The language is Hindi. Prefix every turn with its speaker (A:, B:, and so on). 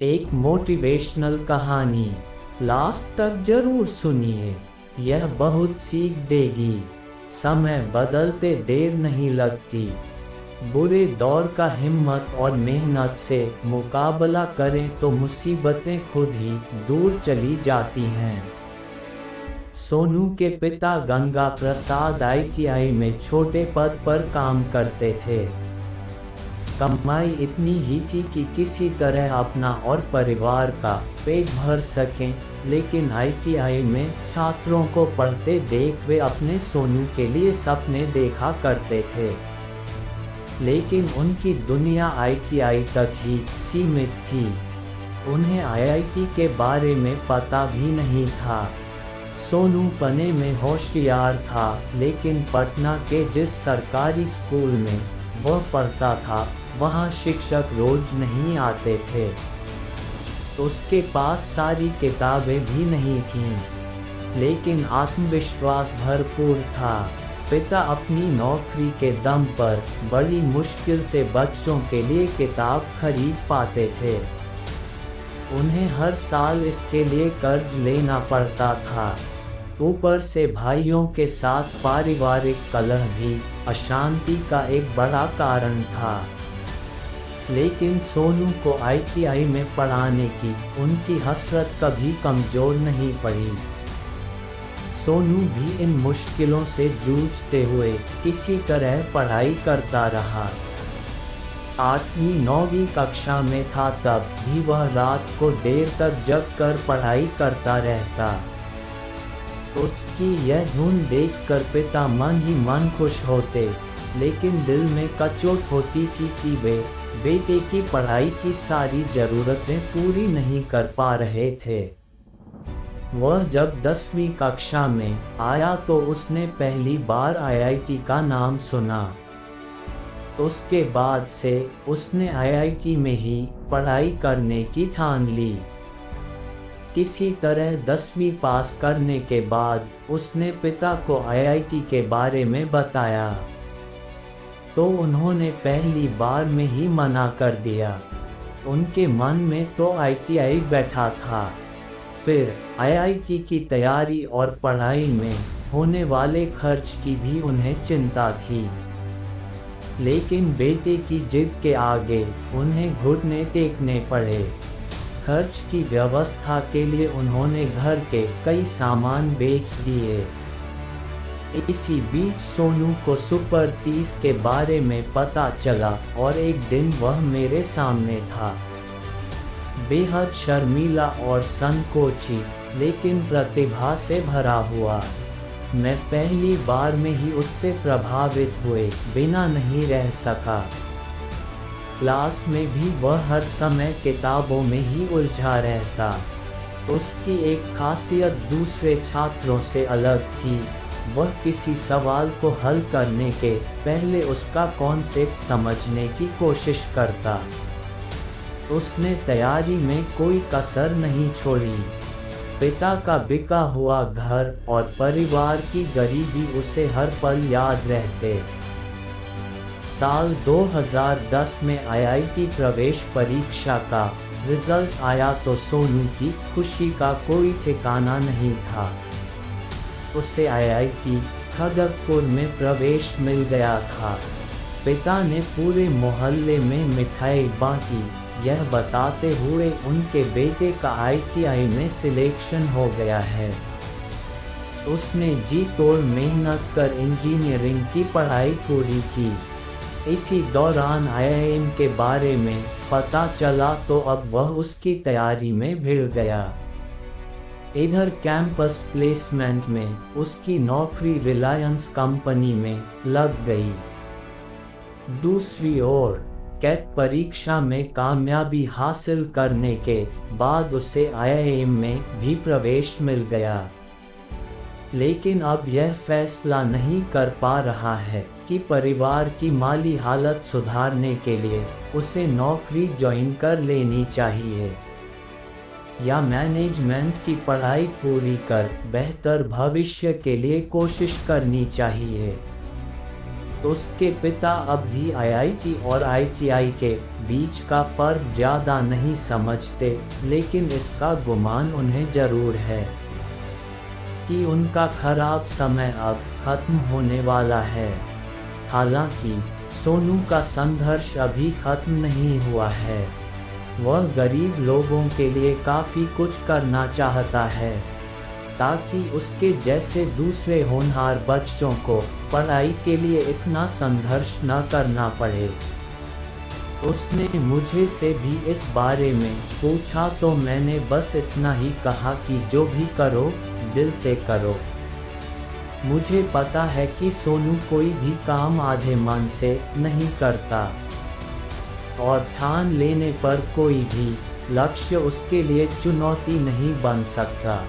A: एक मोटिवेशनल कहानी लास्ट तक जरूर सुनिए, यह बहुत सीख देगी। समय बदलते देर नहीं लगती। बुरे दौर का हिम्मत और मेहनत से मुकाबला करें तो मुसीबतें खुद ही दूर चली जाती हैं। सोनू के पिता गंगा प्रसाद आईटीआई में छोटे पद पर काम करते थे। कमाई इतनी ही थी कि किसी तरह अपना और परिवार का पेट भर सकें, लेकिन आईटीआई में छात्रों को पढ़ते देख वे अपने सोनू के लिए सपने देखा करते थे। लेकिन उनकी दुनिया आईटीआई तक ही सीमित थी। उन्हें आईआईटी के बारे में पता भी नहीं था। सोनू पढ़ने में होशियार था, लेकिन पटना के जिस सरकारी स्कूल में वह पढ़ता था वहाँ शिक्षक रोज नहीं आते थे। उसके पास सारी किताबें भी नहीं थीं, लेकिन आत्मविश्वास भरपूर था। पिता अपनी नौकरी के दम पर बड़ी मुश्किल से बच्चों के लिए किताब खरीद पाते थे। उन्हें हर साल इसके लिए कर्ज लेना पड़ता था। ऊपर से भाइयों के साथ पारिवारिक कलह भी अशांति का एक बड़ा कारण था। लेकिन सोनू को आईटीआई में पढ़ाने की उनकी हसरत कभी कमज़ोर नहीं पड़ी। सोनू भी इन मुश्किलों से जूझते हुए किसी तरह पढ़ाई करता रहा। 8वीं-9वीं कक्षा में था तब भी वह रात को देर तक जग कर पढ़ाई करता रहता। उसकी यह धुन देखकर पिता मन ही मन खुश होते, लेकिन दिल में कचोट होती थी कि वे बेटे की पढ़ाई की सारी ज़रूरतें पूरी नहीं कर पा रहे थे। वह जब 10वीं कक्षा में आया तो उसने पहली बार आईआईटी का नाम सुना। उसके बाद से उसने आईआईटी में ही पढ़ाई करने की ठान ली। किसी तरह 10वीं पास करने के बाद उसने पिता को आईआईटी के बारे में बताया, तो उन्होंने पहली बार में ही मना कर दिया। उनके मन में तो आईटीआई बैठा था। फिर आईआईटी की तैयारी और पढ़ाई में होने वाले खर्च की भी उन्हें चिंता थी। लेकिन बेटे की जिद के आगे उन्हें घुटने टेकने पड़े। खर्च की व्यवस्था के लिए उन्होंने घर के कई सामान बेच दिए। इसी बीच सोनू को सुपर 30 के बारे में पता चला और एक दिन वह मेरे सामने था। बेहद शर्मीला और संकोची, लेकिन प्रतिभा से भरा हुआ। मैं पहली बार में ही उससे प्रभावित हुए बिना नहीं रह सका। क्लास में भी वह हर समय किताबों में ही उलझा रहता। उसकी एक खासियत दूसरे छात्रों से अलग थी। वह किसी सवाल को हल करने के पहले उसका कॉन्सेप्ट समझने की कोशिश करता। उसने तैयारी में कोई कसर नहीं छोड़ी। पिता का बिका हुआ घर और परिवार की गरीबी उसे हर पल याद रहते। साल 2010 में आईआईटी प्रवेश परीक्षा का रिजल्ट आया तो सोनू की खुशी का कोई ठिकाना नहीं था। उसे आईआईटी खड़गपुर में प्रवेश मिल गया था। पिता ने पूरे मोहल्ले में मिठाई बांटी, यह बताते हुए उनके बेटे का आईटीआई में सिलेक्शन हो गया है। उसने जी तोड़ मेहनत कर इंजीनियरिंग की पढ़ाई पूरी की। इसी दौरान आईआईएम के बारे में पता चला तो अब वह उसकी तैयारी में भिड़ गया। इधर कैंपस प्लेसमेंट में उसकी नौकरी रिलायंस कंपनी में लग गई। दूसरी ओर कैट परीक्षा में कामयाबी हासिल करने के बाद उसे आईआईएम में भी प्रवेश मिल गया। लेकिन अब यह फैसला नहीं कर पा रहा है कि परिवार की माली हालत सुधारने के लिए उसे नौकरी ज्वाइन कर लेनी चाहिए या मैनेजमेंट की पढ़ाई पूरी कर बेहतर भविष्य के लिए कोशिश करनी चाहिए। उसके पिता अब भी आईआईटी और आईटीआई के बीच का फर्क ज़्यादा नहीं समझते, लेकिन इसका गुमान उन्हें ज़रूर है कि उनका खराब समय अब खत्म होने वाला है। हालांकि सोनू का संघर्ष अभी खत्म नहीं हुआ है। वह गरीब लोगों के लिए काफ़ी कुछ करना चाहता है ताकि उसके जैसे दूसरे होनहार बच्चों को पढ़ाई के लिए इतना संघर्ष न करना पड़े। उसने मुझे से भी इस बारे में पूछा तो मैंने बस इतना ही कहा कि जो भी करो दिल से करो। मुझे पता है कि सोनू कोई भी काम आधे मन से नहीं करता और ठान लेने पर कोई भी लक्ष्य उसके लिए चुनौती नहीं बन सकता।